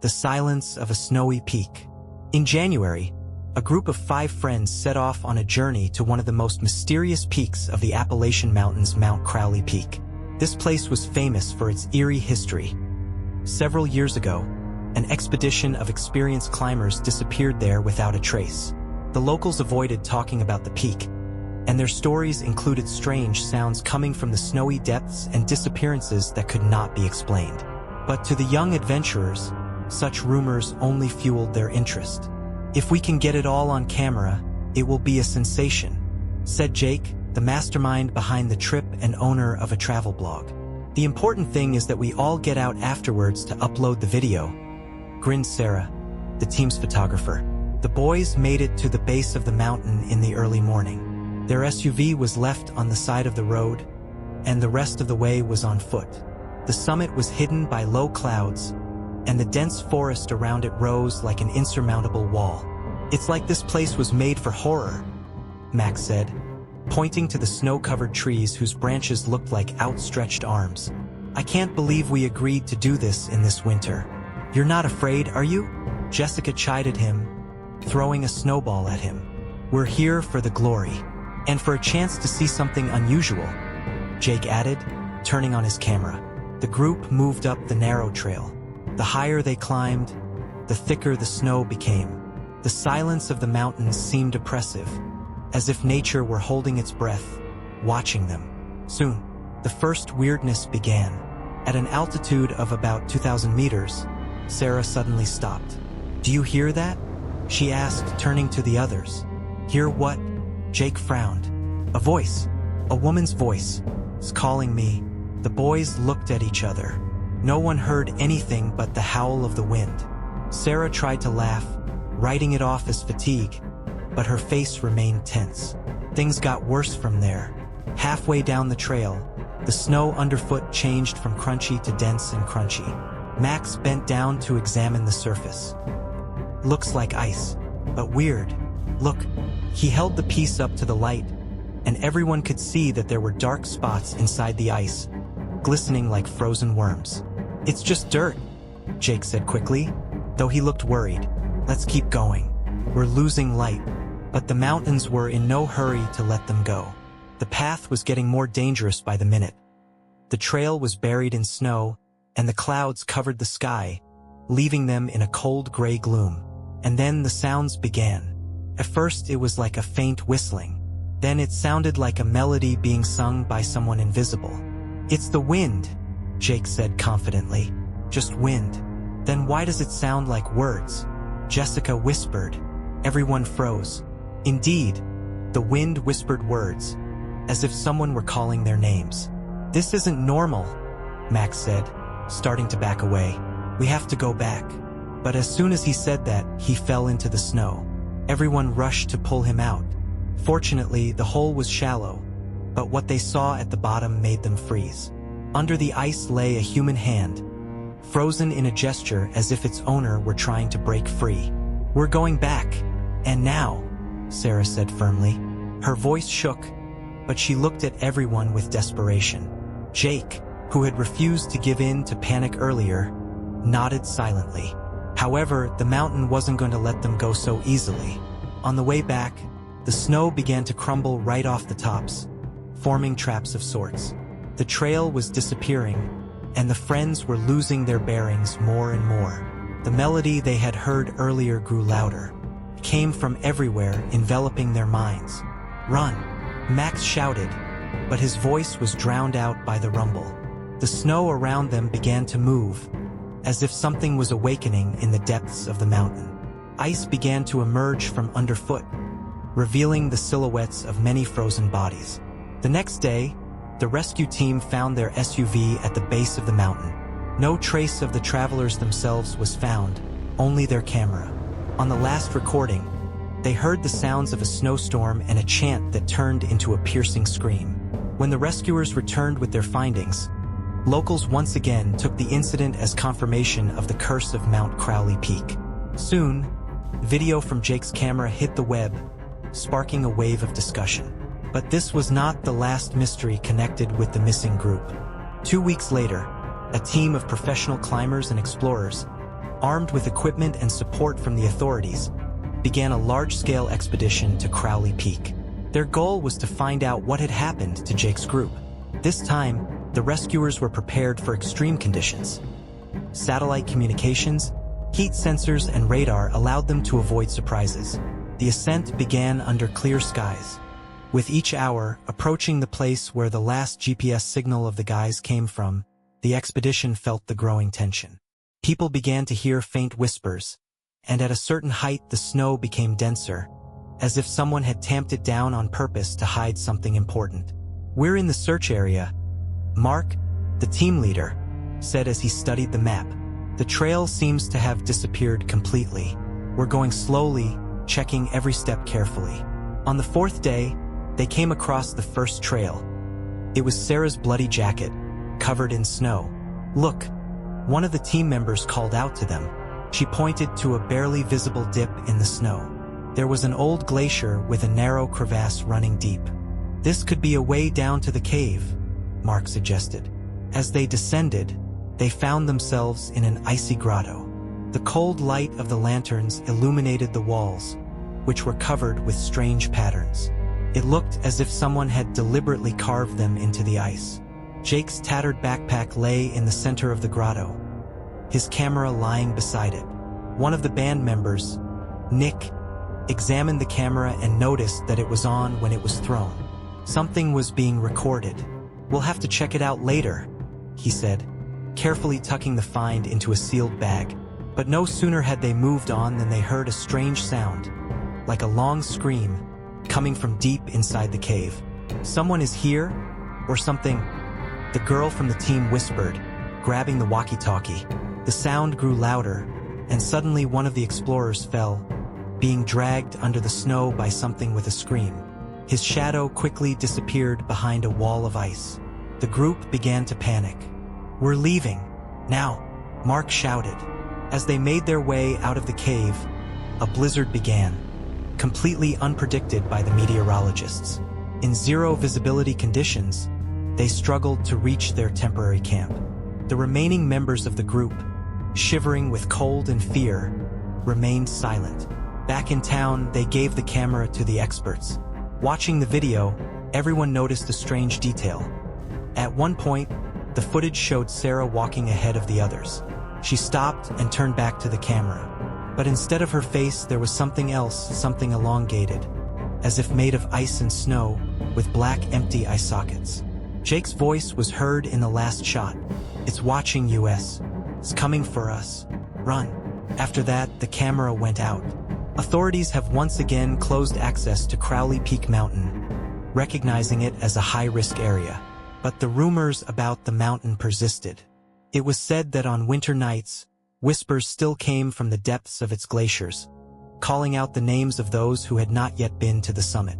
the silence of a snowy peak. In January, a group of 5 friends set off on a journey to one of the most mysterious peaks of the Appalachian Mountains, Mount Crowley Peak. This place was famous for its eerie history. Several years ago, an expedition of experienced climbers disappeared there without a trace. The locals avoided talking about the peak, and their stories included strange sounds coming from the snowy depths and disappearances that could not be explained. But to the young adventurers, such rumors only fueled their interest. "If we can get it all on camera, it will be a sensation," said Jake, the mastermind behind the trip and owner of a travel blog. "The important thing is that we all get out afterwards to upload the video," grinned Sarah, the team's photographer. The boys made it to the base of the mountain in the early morning. Their SUV was left on the side of the road, and the rest of the way was on foot. The summit was hidden by low clouds, and the dense forest around it rose like an insurmountable wall. "It's like this place was made for horror," Max said, pointing to the snow-covered trees whose branches looked like outstretched arms. "I can't believe we agreed to do this in this winter." "You're not afraid, are you?" Jessica chided him, throwing a snowball at him. "We're here for the glory. And for a chance to see something unusual," Jake added, turning on his camera. The group moved up the narrow trail. The higher they climbed, the thicker the snow became. The silence of the mountains seemed oppressive, as if nature were holding its breath, watching them. Soon, the first weirdness began. At an altitude of about 2,000 meters, Sarah suddenly stopped. "Do you hear that?" she asked, turning to the others. "Hear what?" Jake frowned. "A voice. A woman's voice. It's calling me." The boys looked at each other. No one heard anything but the howl of the wind. Sarah tried to laugh, writing it off as fatigue, but her face remained tense. Things got worse from there. Halfway down the trail, the snow underfoot changed from crunchy to dense and crunchy. Max bent down to examine the surface. "Looks like ice, but weird. Look." He held the piece up to the light, and everyone could see that there were dark spots inside the ice, glistening like frozen worms. "It's just dirt," Jake said quickly, though he looked worried. "Let's keep going. We're losing light." But the mountains were in no hurry to let them go. The path was getting more dangerous by the minute. The trail was buried in snow, and the clouds covered the sky, leaving them in a cold gray gloom. And then the sounds began. At first it was like a faint whistling. Then it sounded like a melody being sung by someone invisible. "It's the wind," Jake said confidently. "Just wind." "Then why does it sound like words?" Jessica whispered. Everyone froze. Indeed, the wind whispered words, as if someone were calling their names. "This isn't normal," Max said, starting to back away. "We have to go back." But as soon as he said that, he fell into the snow. Everyone rushed to pull him out. Fortunately, the hole was shallow, but what they saw at the bottom made them freeze. Under the ice lay a human hand, frozen in a gesture as if its owner were trying to break free. "We're going back. And now," Sarah said firmly. Her voice shook, but she looked at everyone with desperation. Jake, who had refused to give in to panic earlier, nodded silently. However, the mountain wasn't going to let them go so easily. On the way back, the snow began to crumble right off the tops, forming traps of sorts. The trail was disappearing, and the friends were losing their bearings more and more. The melody they had heard earlier grew louder. It came from everywhere, enveloping their minds. "Run!" Max shouted, but his voice was drowned out by the rumble. The snow around them began to move, as if something was awakening in the depths of the mountain. Ice began to emerge from underfoot, revealing the silhouettes of many frozen bodies. The next day, the rescue team found their SUV at the base of the mountain. No trace of the travelers themselves was found, only their camera. On the last recording, they heard the sounds of a snowstorm and a chant that turned into a piercing scream. When the rescuers returned with their findings, locals once again took the incident as confirmation of the curse of Mount Crowley Peak. Soon, video from Jake's camera hit the web, sparking a wave of discussion. But this was not the last mystery connected with the missing group. 2 weeks later, a team of professional climbers and explorers armed with equipment and support from the authorities, began a large-scale expedition to Crowley Peak. Their goal was to find out what had happened to Jake's group. This time, the rescuers were prepared for extreme conditions. Satellite communications, heat sensors, and radar allowed them to avoid surprises. The ascent began under clear skies. With each hour approaching the place where the last GPS signal of the guys came from, the expedition felt the growing tension. People began to hear faint whispers, and at a certain height the snow became denser, as if someone had tamped it down on purpose to hide something important. "We're in the search area," Mark, the team leader, said as he studied the map. "The trail seems to have disappeared completely. We're going slowly, checking every step carefully." On the fourth day, they came across the first trail. It was Sarah's bloody jacket, covered in snow. "Look," one of the team members called out to them. She pointed to a barely visible dip in the snow. There was an old glacier with a narrow crevasse running deep. "This could be a way down to the cave," Mark suggested. As they descended, they found themselves in an icy grotto. The cold light of the lanterns illuminated the walls, which were covered with strange patterns. It looked as if someone had deliberately carved them into the ice. Jake's tattered backpack lay in the center of the grotto, his camera lying beside it. One of the band members, Nick, examined the camera and noticed that it was on when it was thrown. Something was being recorded. "We'll have to check it out later," he said, carefully tucking the find into a sealed bag. But no sooner had they moved on than they heard a strange sound, like a long scream, coming from deep inside the cave. "Someone is here, or something," the girl from the team whispered, grabbing the walkie-talkie. The sound grew louder, and suddenly one of the explorers fell, being dragged under the snow by something with a scream. His shadow quickly disappeared behind a wall of ice. The group began to panic. "We're leaving, now," Mark shouted. As they made their way out of the cave, a blizzard began, completely unpredicted by the meteorologists. In zero visibility conditions, they struggled to reach their temporary camp. The remaining members of the group, shivering with cold and fear, remained silent. Back in town, they gave the camera to the experts. Watching the video, everyone noticed a strange detail. At one point, the footage showed Sarah walking ahead of the others. She stopped and turned back to the camera. But instead of her face, there was something else, something elongated, as if made of ice and snow, with black, empty eye sockets. Jake's voice was heard in the last shot. "It's watching us. It's coming for us. Run." After that, the camera went out. Authorities have once again closed access to Crowley Peak Mountain, recognizing it as a high-risk area. But the rumors about the mountain persisted. It was said that on winter nights, whispers still came from the depths of its glaciers, calling out the names of those who had not yet been to the summit.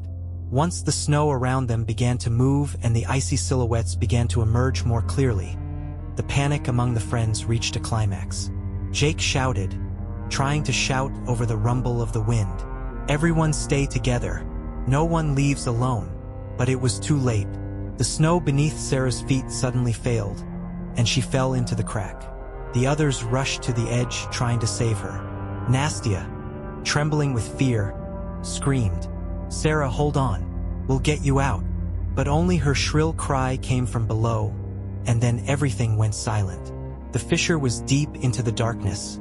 Once the snow around them began to move and the icy silhouettes began to emerge more clearly, the panic among the friends reached a climax. Jake shouted, trying to shout over the rumble of the wind, "Everyone stay together. No one leaves alone." But it was too late. The snow beneath Sarah's feet suddenly failed, and she fell into the crack. The others rushed to the edge, trying to save her. Nastia, trembling with fear, screamed, "Sarah, hold on. We'll get you out." But only her shrill cry came from below, and then everything went silent. The fissure was deep into the darkness,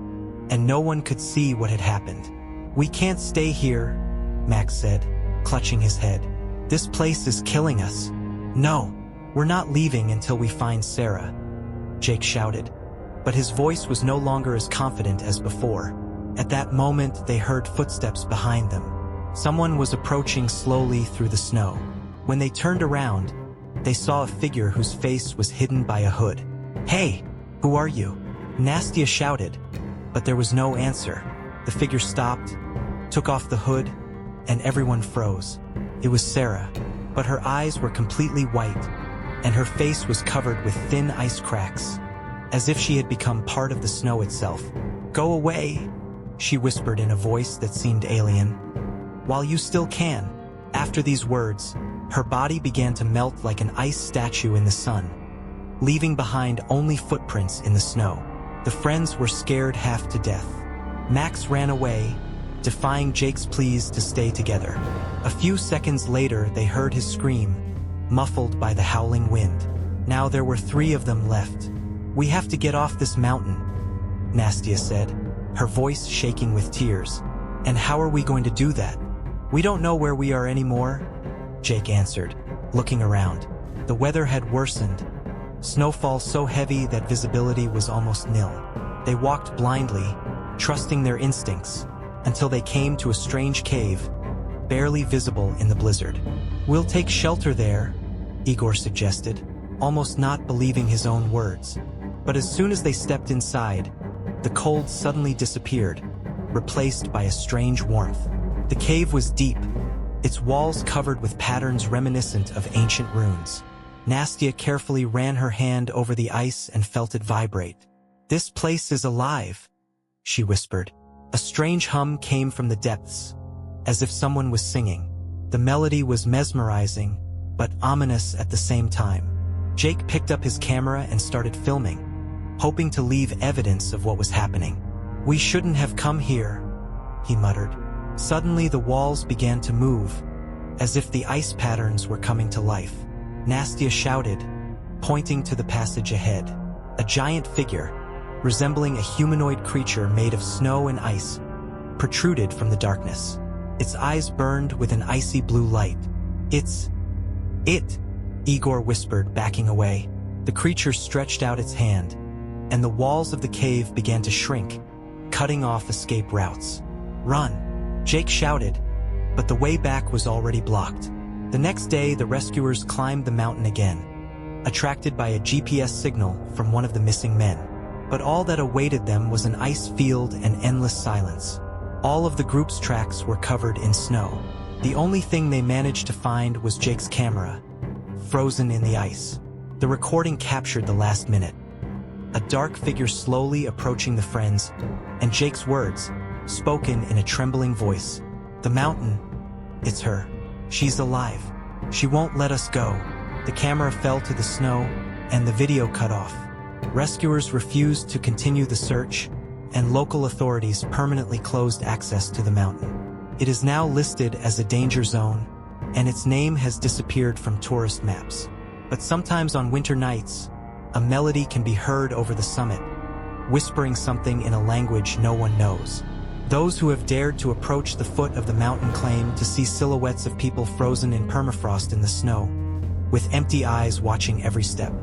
and no one could see what had happened. "We can't stay here," Max said, clutching his head. "This place is killing us." "No, we're not leaving until we find Sarah," Jake shouted. But his voice was no longer as confident as before. At that moment, they heard footsteps behind them. Someone was approaching slowly through the snow. When they turned around, they saw a figure whose face was hidden by a hood. "Hey, who are you?" Nastia shouted, but there was no answer. The figure stopped, took off the hood, and everyone froze. It was Sarah, but her eyes were completely white, and her face was covered with thin ice cracks, as if she had become part of the snow itself. "Go away," she whispered in a voice that seemed alien. "While you still can." After these words, her body began to melt like an ice statue in the sun, leaving behind only footprints in the snow. The friends were scared half to death. Max ran away, defying Jake's pleas to stay together. A few seconds later, they heard his scream, muffled by the howling wind. Now there were 3 of them left. "We have to get off this mountain," Nastia said, her voice shaking with tears. "And how are we going to do that? We don't know where we are anymore," Jake answered, looking around. The weather had worsened. Snowfall so heavy that visibility was almost nil. They walked blindly, trusting their instincts, until they came to a strange cave, barely visible in the blizzard. "We'll take shelter there," Igor suggested, almost not believing his own words. But as soon as they stepped inside, the cold suddenly disappeared, replaced by a strange warmth. The cave was deep, its walls covered with patterns reminiscent of ancient runes. Nastia carefully ran her hand over the ice and felt it vibrate. "This place is alive," she whispered. A strange hum came from the depths, as if someone was singing. The melody was mesmerizing, but ominous at the same time. Jake picked up his camera and started filming, hoping to leave evidence of what was happening. "We shouldn't have come here," he muttered. Suddenly the walls began to move, as if the ice patterns were coming to life. Nastia shouted, pointing to the passage ahead. A giant figure, resembling a humanoid creature made of snow and ice, protruded from the darkness. Its eyes burned with an icy blue light. "It's it," Igor whispered, backing away. The creature stretched out its hand, and the walls of the cave began to shrink, cutting off escape routes. "Run!" Jake shouted, but the way back was already blocked. The next day, the rescuers climbed the mountain again, attracted by a GPS signal from one of the missing men. But all that awaited them was an ice field and endless silence. All of the group's tracks were covered in snow. The only thing they managed to find was Jake's camera, frozen in the ice. The recording captured the last minute. A dark figure slowly approaching the friends, and Jake's words, spoken in a trembling voice. "The mountain, it's her. She's alive. She won't let us go." The camera fell to the snow, and the video cut off. Rescuers refused to continue the search, and local authorities permanently closed access to the mountain. It is now listed as a danger zone, and its name has disappeared from tourist maps. But sometimes on winter nights, a melody can be heard over the summit, whispering something in a language no one knows. Those who have dared to approach the foot of the mountain claim to see silhouettes of people frozen in permafrost in the snow, with empty eyes watching every step.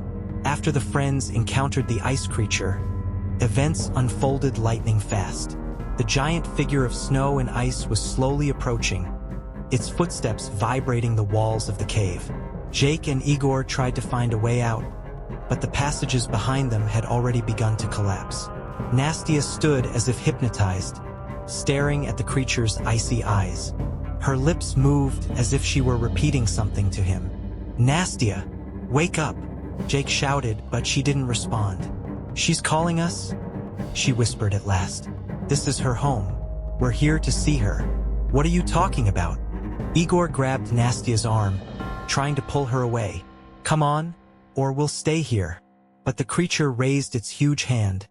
After the friends encountered the ice creature, events unfolded lightning fast. The giant figure of snow and ice was slowly approaching, its footsteps vibrating the walls of the cave. Jake and Igor tried to find a way out, but the passages behind them had already begun to collapse. Nastia stood as if hypnotized, staring at the creature's icy eyes. Her lips moved as if she were repeating something to him. "Nastia, wake up!" Jake shouted, but she didn't respond. "She's calling us?" she whispered at last. "This is her home. We're here to see her." "What are you talking about?" Igor grabbed Nastia's arm, trying to pull her away. "Come on, or we'll stay here." But the creature raised its huge hand,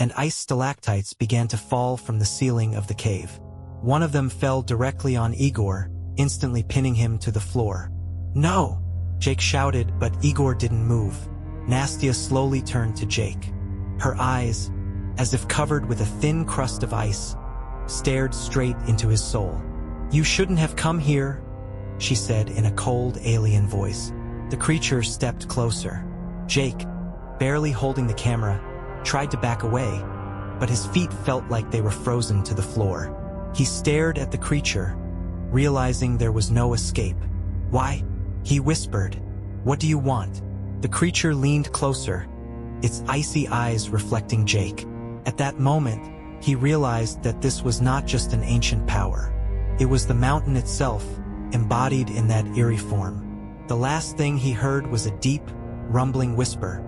and ice stalactites began to fall from the ceiling of the cave. One of them fell directly on Igor, instantly pinning him to the floor. "No!" Jake shouted, but Igor didn't move. Nastia slowly turned to Jake. Her eyes, as if covered with a thin crust of ice, stared straight into his soul. "You shouldn't have come here," she said in a cold, alien voice. The creature stepped closer. Jake, barely holding the camera, tried to back away, but his feet felt like they were frozen to the floor. He stared at the creature, realizing there was no escape. "Why?" he whispered. "What do you want?" The creature leaned closer, its icy eyes reflecting Jake. At that moment, he realized that this was not just an ancient power. It was the mountain itself, embodied in that eerie form. The last thing he heard was a deep, rumbling whisper,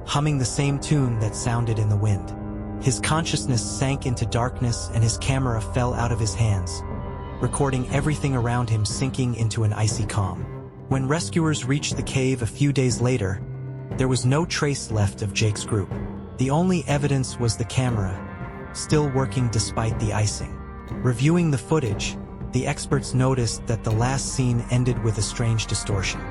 humming the same tune that sounded in the wind. His consciousness sank into darkness and his camera fell out of his hands, recording everything around him sinking into an icy calm. When rescuers reached the cave a few days later, there was no trace left of Jake's group. The only evidence was the camera, still working despite the icing. Reviewing the footage, the experts noticed that the last scene ended with a strange distortion.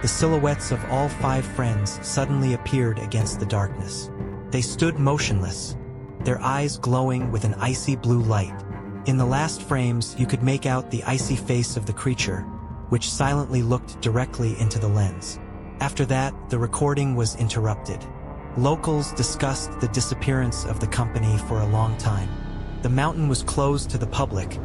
The silhouettes of all 5 friends suddenly appeared against the darkness. They stood motionless, their eyes glowing with an icy blue light. In the last frames, you could make out the icy face of the creature, which silently looked directly into the lens. After that, the recording was interrupted. Locals discussed the disappearance of the company for a long time. The mountain was closed to the public,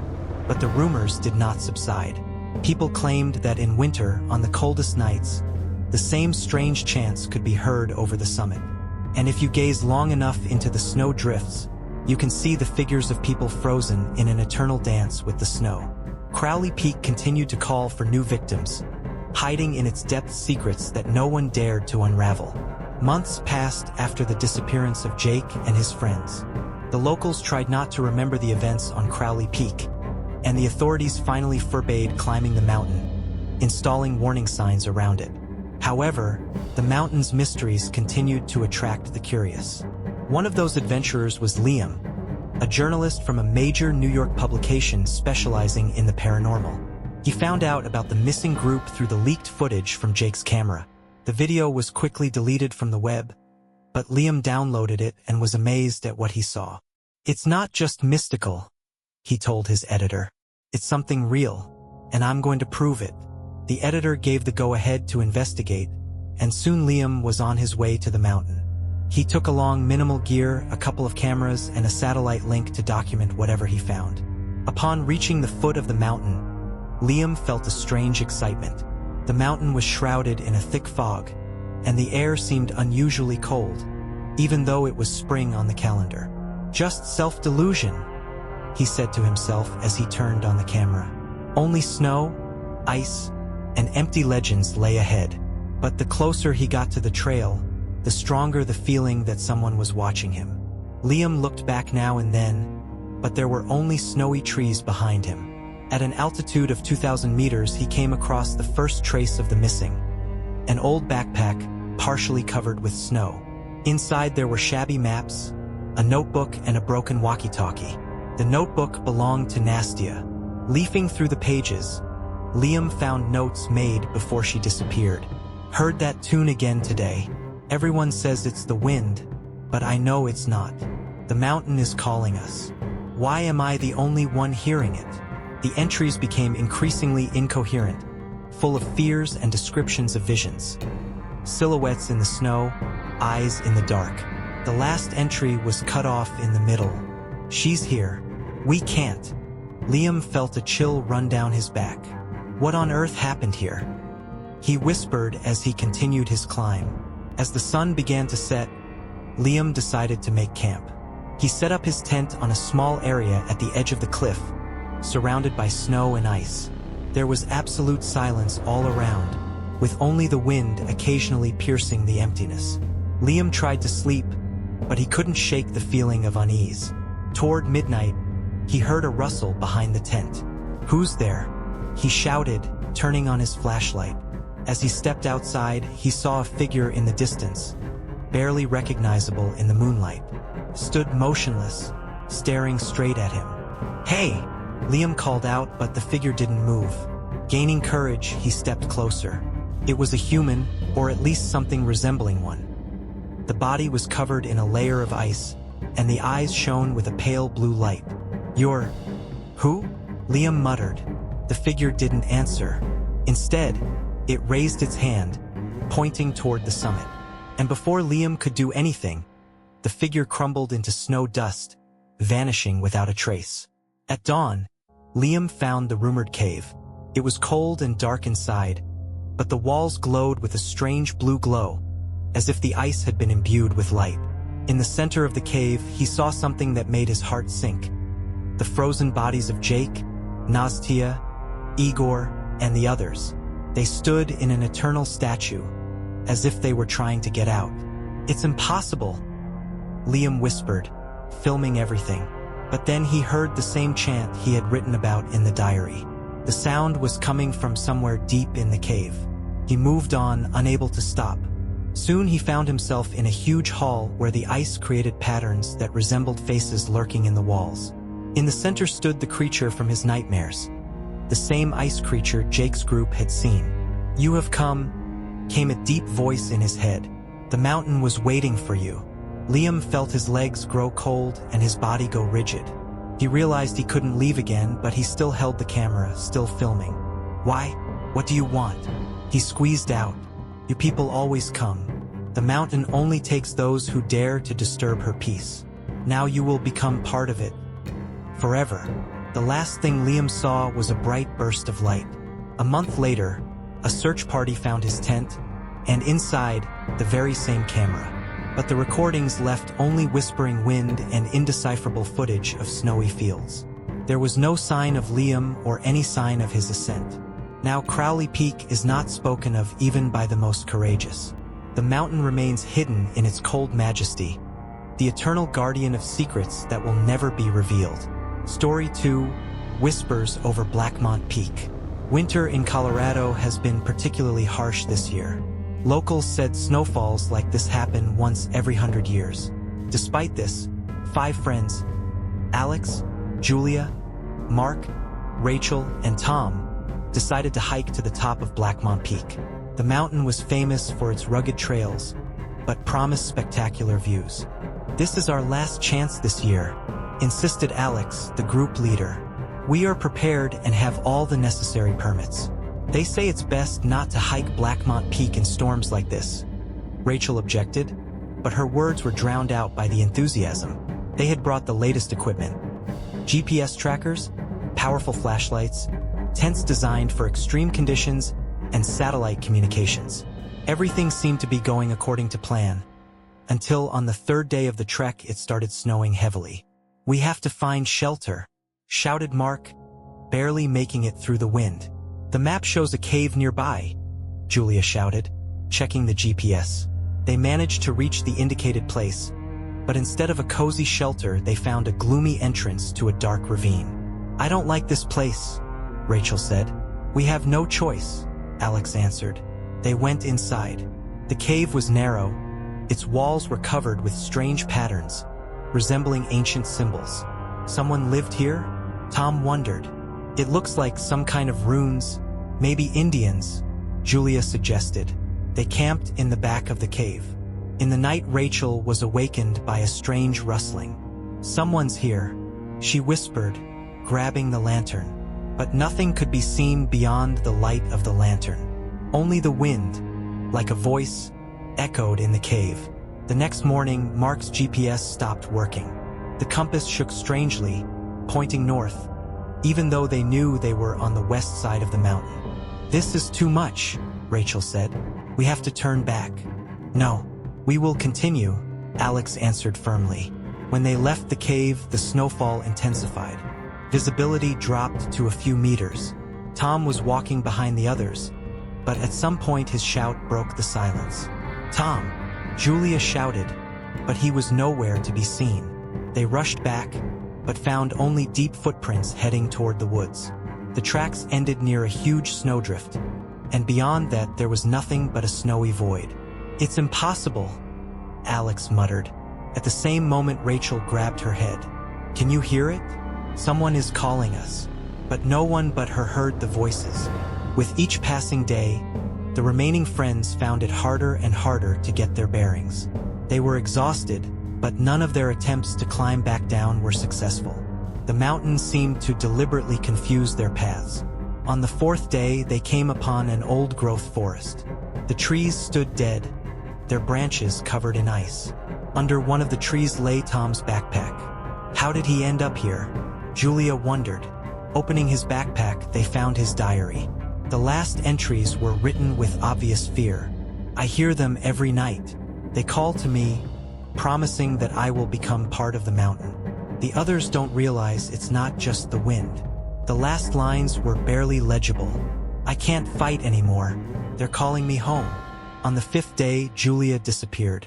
but the rumors did not subside. People claimed that in winter, on the coldest nights, the same strange chants could be heard over the summit. And if you gaze long enough into the snow drifts, you can see the figures of people frozen in an eternal dance with the snow. Crowley Peak continued to call for new victims, hiding in its depths secrets that no one dared to unravel. Months passed after the disappearance of Jake and his friends. The locals tried not to remember the events on Crowley Peak, and the authorities finally forbade climbing the mountain, installing warning signs around it. However, the mountain's mysteries continued to attract the curious. One of those adventurers was Liam, a journalist from a major New York publication specializing in the paranormal. He found out about the missing group through the leaked footage from Jake's camera. The video was quickly deleted from the web, but Liam downloaded it and was amazed at what he saw. "It's not just mystical," he told his editor. "It's something real, and I'm going to prove it." The editor gave the go-ahead to investigate, and soon Liam was on his way to the mountain. He took along minimal gear, a couple of cameras, and a satellite link to document whatever he found. Upon reaching the foot of the mountain, Liam felt a strange excitement. The mountain was shrouded in a thick fog, and the air seemed unusually cold, even though it was spring on the calendar. "Just self-delusion," he said to himself as he turned on the camera. Only snow, ice, and empty legends lay ahead. But the closer he got to the trail, the stronger the feeling that someone was watching him. Liam looked back now and then, but there were only snowy trees behind him. At an altitude of 2,000 meters, he came across the first trace of the missing, an old backpack partially covered with snow. Inside there were shabby maps, a notebook, and a broken walkie-talkie. The notebook belonged to Nastia. Leafing through the pages, Liam found notes made before she disappeared. "Heard that tune again today. Everyone says it's the wind, but I know it's not. The mountain is calling us. Why am I the only one hearing it?" The entries became increasingly incoherent, full of fears and descriptions of visions. Silhouettes in the snow, eyes in the dark. The last entry was cut off in the middle. "She's here. We can't." Liam felt a chill run down his back. What on earth happened here? He whispered as he continued his climb. As the sun began to set, Liam decided to make camp. He set up his tent on a small area at the edge of the cliff, surrounded by snow and ice. There was absolute silence all around, with only the wind occasionally piercing the emptiness. Liam tried to sleep, but he couldn't shake the feeling of unease. Toward midnight, he heard a rustle behind the tent. "Who's there?" he shouted, turning on his flashlight. As he stepped outside, he saw a figure in the distance, barely recognizable in the moonlight, stood motionless, staring straight at him. "Hey!" Liam called out, but the figure didn't move. Gaining courage, he stepped closer. It was a human, or at least something resembling one. The body was covered in a layer of ice, and the eyes shone with a pale blue light. "You're... who?" Liam muttered. The figure didn't answer. Instead, it raised its hand, pointing toward the summit. And before Liam could do anything, the figure crumbled into snow dust, vanishing without a trace. At dawn, Liam found the rumored cave. It was cold and dark inside, but the walls glowed with a strange blue glow, as if the ice had been imbued with light. In the center of the cave, he saw something that made his heart sink. The frozen bodies of Jake, Nastia, Igor, and the others. They stood in an eternal statue, as if they were trying to get out. "It's impossible," Liam whispered, filming everything. But then he heard the same chant he had written about in the diary. The sound was coming from somewhere deep in the cave. He moved on, unable to stop. Soon he found himself in a huge hall where the ice created patterns that resembled faces lurking in the walls. In the center stood the creature from his nightmares. The same ice creature Jake's group had seen. "You have come," came a deep voice in his head. "The mountain was waiting for you." Liam felt his legs grow cold and his body go rigid. He realized he couldn't leave again, but he still held the camera, still filming. "Why? What do you want?" He squeezed out. "You people always come. The mountain only takes those who dare to disturb her peace. Now you will become part of it. Forever." The last thing Liam saw was a bright burst of light. A month later, a search party found his tent, and inside, the very same camera. But the recordings left only whispering wind and indecipherable footage of snowy fields. There was no sign of Liam or any sign of his ascent. Now Crowley Peak is not spoken of even by the most courageous. The mountain remains hidden in its cold majesty, the eternal guardian of secrets that will never be revealed. Story 2: Whispers over Blackmont Peak. Winter in Colorado has been particularly harsh this year. Locals said snowfalls like this happen once every 100 years. Despite this, 5 friends, Alex, Julia, Mark, Rachel, and Tom, decided to hike to the top of Blackmont Peak. The mountain was famous for its rugged trails, but promised spectacular views. "This is our last chance this year," insisted Alex, the group leader. "We are prepared and have all the necessary permits. They say it's best not to hike Blackmont Peak in storms like this." Rachel objected, but her words were drowned out by the enthusiasm. They had brought the latest equipment: GPS trackers, powerful flashlights, tents designed for extreme conditions, and satellite communications. Everything seemed to be going according to plan, until on the 3rd day of the trek it started snowing heavily. "We have to find shelter," shouted Mark, barely making it through the wind. "The map shows a cave nearby," Julia shouted, checking the GPS. They managed to reach the indicated place, but instead of a cozy shelter, they found a gloomy entrance to a dark ravine. "I don't like this place," Rachel said. "We have no choice," Alex answered. They went inside. The cave was narrow. Its walls were covered with strange patterns, resembling ancient symbols. "Someone lived here?" Tom wondered. "It looks like some kind of runes, maybe Indians," Julia suggested. They camped in the back of the cave. In the night, Rachel was awakened by a strange rustling. "Someone's here," she whispered, grabbing the lantern. But nothing could be seen beyond the light of the lantern. Only the wind, like a voice, echoed in the cave. The next morning, Mark's GPS stopped working. The compass shook strangely, pointing north, even though they knew they were on the west side of the mountain. "This is too much," Rachel said. "We have to turn back." "No, we will continue," Alex answered firmly. When they left the cave, the snowfall intensified. Visibility dropped to a few meters. Tom was walking behind the others, but at some point his shout broke the silence. "Tom!" Julia shouted, but he was nowhere to be seen. They rushed back, but found only deep footprints heading toward the woods. The tracks ended near a huge snowdrift, and beyond that there was nothing but a snowy void. "It's impossible," Alex muttered. At the same moment, Rachel grabbed her head. "Can you hear it? Someone is calling us." But no one but her heard the voices. With each passing day, the remaining friends found it harder and harder to get their bearings. They were exhausted, but none of their attempts to climb back down were successful. The mountain seemed to deliberately confuse their paths. On the 4th day, they came upon an old-growth forest. The trees stood dead, their branches covered in ice. Under one of the trees lay Tom's backpack. How did he end up here? Julia wondered. Opening his backpack, they found his diary. The last entries were written with obvious fear. "I hear them every night. They call to me, promising that I will become part of the mountain. The others don't realize it's not just the wind." The last lines were barely legible. "I can't fight anymore. They're calling me home." On the 5th day, Julia disappeared.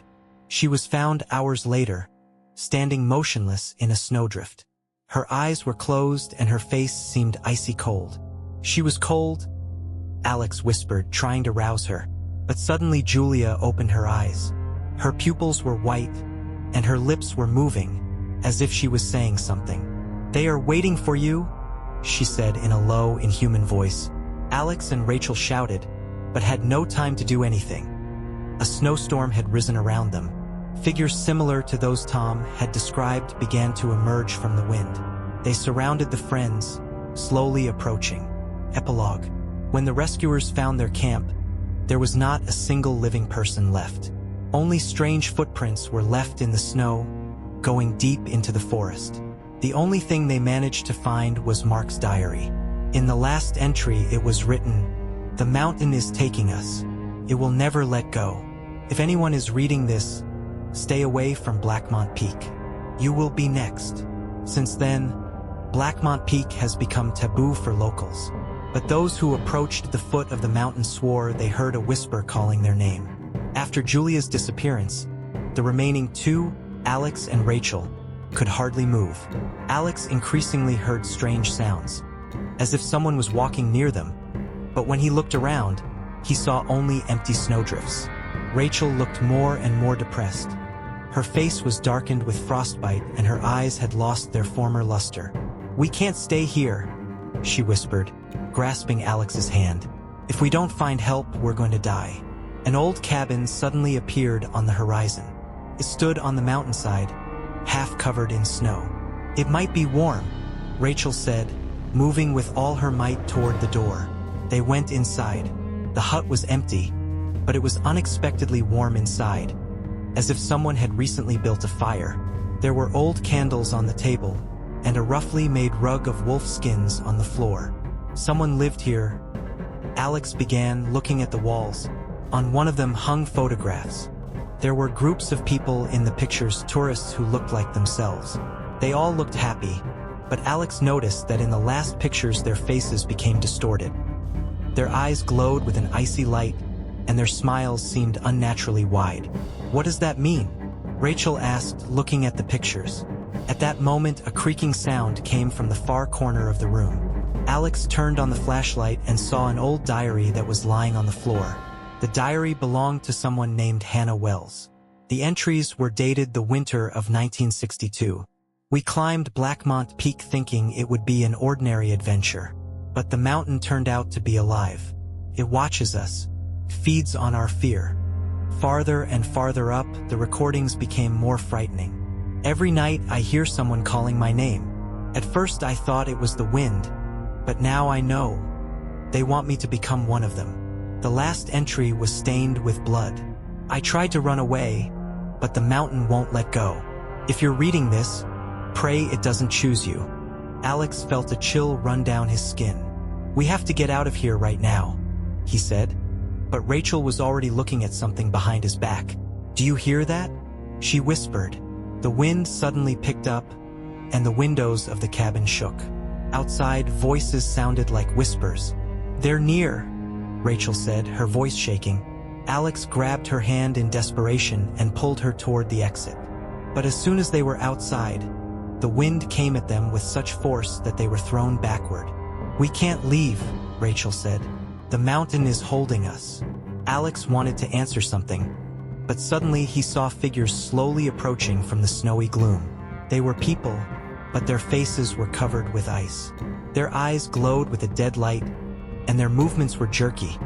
She was found hours later, standing motionless in a snowdrift. Her eyes were closed and her face seemed icy cold. "She was cold," Alex whispered, trying to rouse her. But suddenly Julia opened her eyes. Her pupils were white, and her lips were moving, as if she was saying something. "They are waiting for you," she said in a low, inhuman voice. Alex and Rachel shouted, but had no time to do anything. A snowstorm had risen around them. Figures similar to those Tom had described began to emerge from the wind. They surrounded the friends, slowly approaching. Epilogue. When the rescuers found their camp, there was not a single living person left. Only strange footprints were left in the snow, going deep into the forest. The only thing they managed to find was Mark's diary. In the last entry it was written, "The mountain is taking us. It will never let go. If anyone is reading this, stay away from Blackmont Peak. You will be next." Since then, Blackmont Peak has become taboo for locals. But those who approached the foot of the mountain swore they heard a whisper calling their name. After Julia's disappearance, the remaining two, Alex and Rachel, could hardly move. Alex increasingly heard strange sounds, as if someone was walking near them, but when he looked around, he saw only empty snowdrifts. Rachel looked more and more depressed. Her face was darkened with frostbite and her eyes had lost their former luster. "We can't stay here," she whispered, grasping Alex's hand. "If we don't find help, we're going to die." An old cabin suddenly appeared on the horizon. It stood on the mountainside, half covered in snow. "It might be warm," Rachel said, moving with all her might toward the door. They went inside. The hut was empty, but it was unexpectedly warm inside, as if someone had recently built a fire. There were old candles on the table, and a roughly made rug of wolf skins on the floor. "Someone lived here," Alex began, looking at the walls. On one of them hung photographs. There were groups of people in the pictures, tourists who looked like themselves. They all looked happy, but Alex noticed that in the last pictures their faces became distorted. Their eyes glowed with an icy light, and their smiles seemed unnaturally wide. "What does that mean?" Rachel asked, looking at the pictures. At that moment, a creaking sound came from the far corner of the room. Alex turned on the flashlight and saw an old diary that was lying on the floor. The diary belonged to someone named Hannah Wells. The entries were dated the winter of 1962. "We climbed Blackmont Peak thinking it would be an ordinary adventure. But the mountain turned out to be alive. It watches us, feeds on our fear. Farther and farther up, the recordings became more frightening. Every night I hear someone calling my name. At first I thought it was the wind, but now I know. They want me to become one of them." The last entry was stained with blood. "I tried to run away, but the mountain won't let go. If you're reading this, pray it doesn't choose you." Alex felt a chill run down his skin. "We have to get out of here right now," he said. But Rachel was already looking at something behind his back. "Do you hear that?" she whispered. The wind suddenly picked up, and the windows of the cabin shook. Outside, voices sounded like whispers. "They're near," Rachel said, her voice shaking. Alex grabbed her hand in desperation and pulled her toward the exit. But as soon as they were outside, the wind came at them with such force that they were thrown backward. "We can't leave," Rachel said. "The mountain is holding us." Alex wanted to answer something, but suddenly he saw figures slowly approaching from the snowy gloom. They were people, but their faces were covered with ice. Their eyes glowed with a dead light, and their movements were jerky,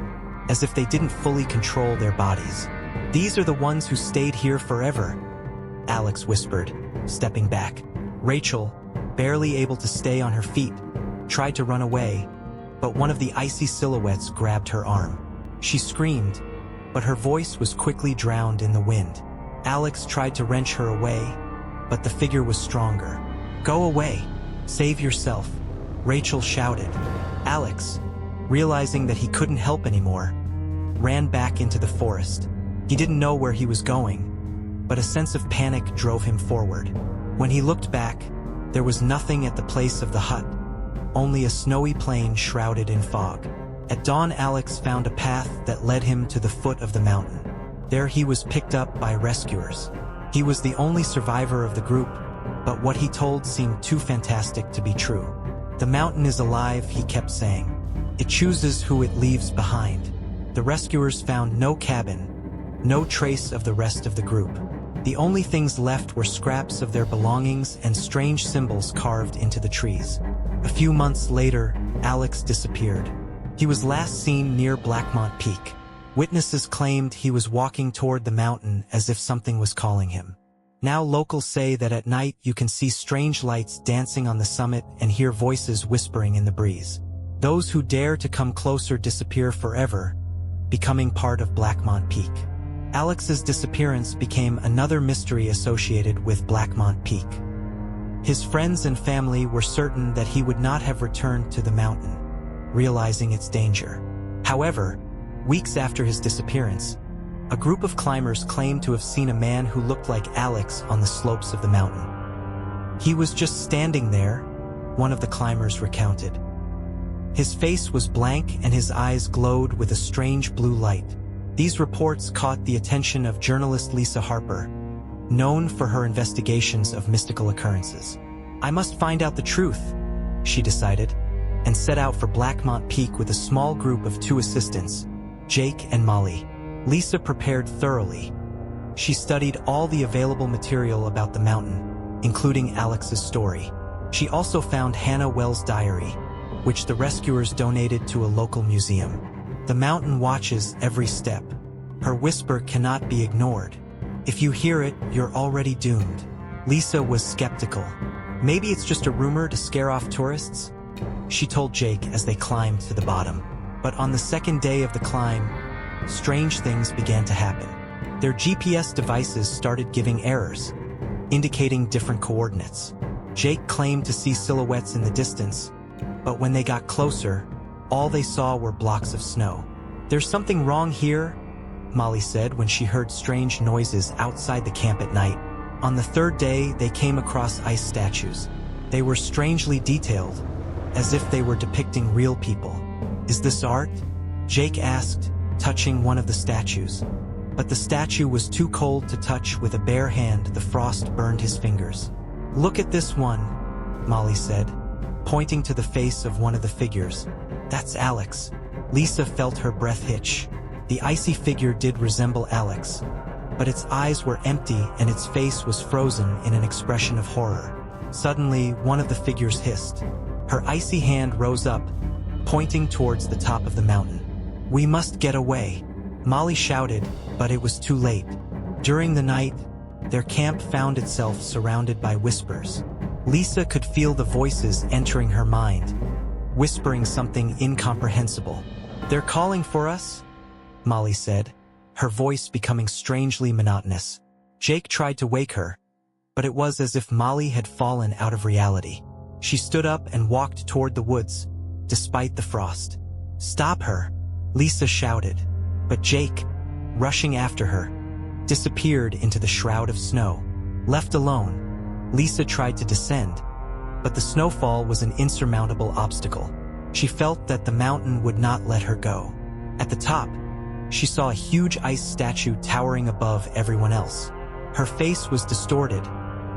as if they didn't fully control their bodies. "These are the ones who stayed here forever," Alex whispered, stepping back. Rachel, barely able to stay on her feet, tried to run away, but one of the icy silhouettes grabbed her arm. She screamed, but her voice was quickly drowned in the wind. Alex tried to wrench her away, but the figure was stronger. "Go away! Save yourself!" Rachel shouted. Alex, realizing that he couldn't help anymore, ran back into the forest. He didn't know where he was going, but a sense of panic drove him forward. When he looked back, there was nothing at the place of the hut, only a snowy plain shrouded in fog. At dawn, Alex found a path that led him to the foot of the mountain. There he was picked up by rescuers. He was the only survivor of the group, but what he told seemed too fantastic to be true. "The mountain is alive," he kept saying. "It chooses who it leaves behind." The rescuers found no cabin, no trace of the rest of the group. The only things left were scraps of their belongings and strange symbols carved into the trees. A few months later, Alex disappeared. He was last seen near Blackmont Peak. Witnesses claimed he was walking toward the mountain as if something was calling him. Now locals say that at night you can see strange lights dancing on the summit and hear voices whispering in the breeze. Those who dare to come closer disappear forever, becoming part of Blackmont Peak. Alex's disappearance became another mystery associated with Blackmont Peak. His friends and family were certain that he would not have returned to the mountain, realizing its danger. However, weeks after his disappearance, a group of climbers claimed to have seen a man who looked like Alex on the slopes of the mountain. He was just standing there, one of the climbers recounted. His face was blank and his eyes glowed with a strange blue light. These reports caught the attention of journalist Lisa Harper, known for her investigations of mystical occurrences. "I must find out the truth," she decided, and set out for Blackmont Peak with a small group of 2 assistants, Jake and Molly. Lisa prepared thoroughly. She studied all the available material about the mountain, including Alex's story. She also found Hannah Wells' diary, which the rescuers donated to a local museum. The mountain watches every step. Her whisper cannot be ignored. If you hear it, you're already doomed. Lisa was skeptical. Maybe it's just a rumor to scare off tourists, she told Jake as they climbed to the bottom. But on the second day of the climb, strange things began to happen. Their GPS devices started giving errors, indicating different coordinates. Jake claimed to see silhouettes in the distance, but when they got closer, all they saw were blocks of snow. "There's something wrong here," Molly said when she heard strange noises outside the camp at night. On the third day, they came across ice statues. They were strangely detailed, as if they were depicting real people. "Is this art?" Jake asked, touching one of the statues. But the statue was too cold to touch with a bare hand. The frost burned his fingers. "Look at this one," Molly said, pointing to the face of one of the figures. "That's Alex." Lisa felt her breath hitch. The icy figure did resemble Alex, but its eyes were empty and its face was frozen in an expression of horror. Suddenly, one of the figures hissed. Her icy hand rose up, pointing towards the top of the mountain. "We must get away," Molly shouted, but it was too late. During the night, their camp found itself surrounded by whispers. Lisa could feel the voices entering her mind, whispering something incomprehensible. "They're calling for us," Molly said, her voice becoming strangely monotonous. Jake tried to wake her, but it was as if Molly had fallen out of reality. She stood up and walked toward the woods, despite the frost. "Stop her," Lisa shouted, but Jake, rushing after her, disappeared into the shroud of snow. Left alone, Lisa tried to descend, but the snowfall was an insurmountable obstacle. She felt that the mountain would not let her go. At the top, she saw a huge ice statue towering above everyone else. Her face was distorted,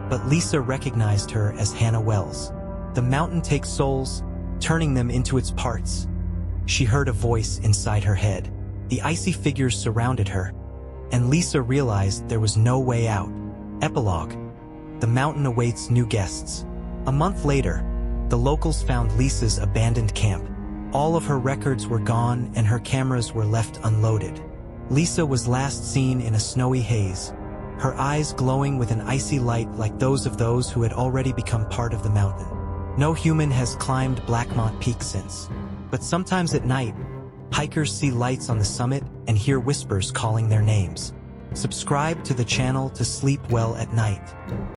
but Lisa recognized her as Hannah Wells. "The mountain takes souls, turning them into its parts," she heard a voice inside her head. The icy figures surrounded her, and Lisa realized there was no way out. Epilogue: the mountain awaits new guests. A month later, the locals found Lisa's abandoned camp. All of her records were gone and her cameras were left unloaded. Lisa was last seen in a snowy haze, her eyes glowing with an icy light like those of those who had already become part of the mountain. No human has climbed Blackmont Peak since, but sometimes at night, hikers see lights on the summit and hear whispers calling their names. Subscribe to the channel to sleep well at night.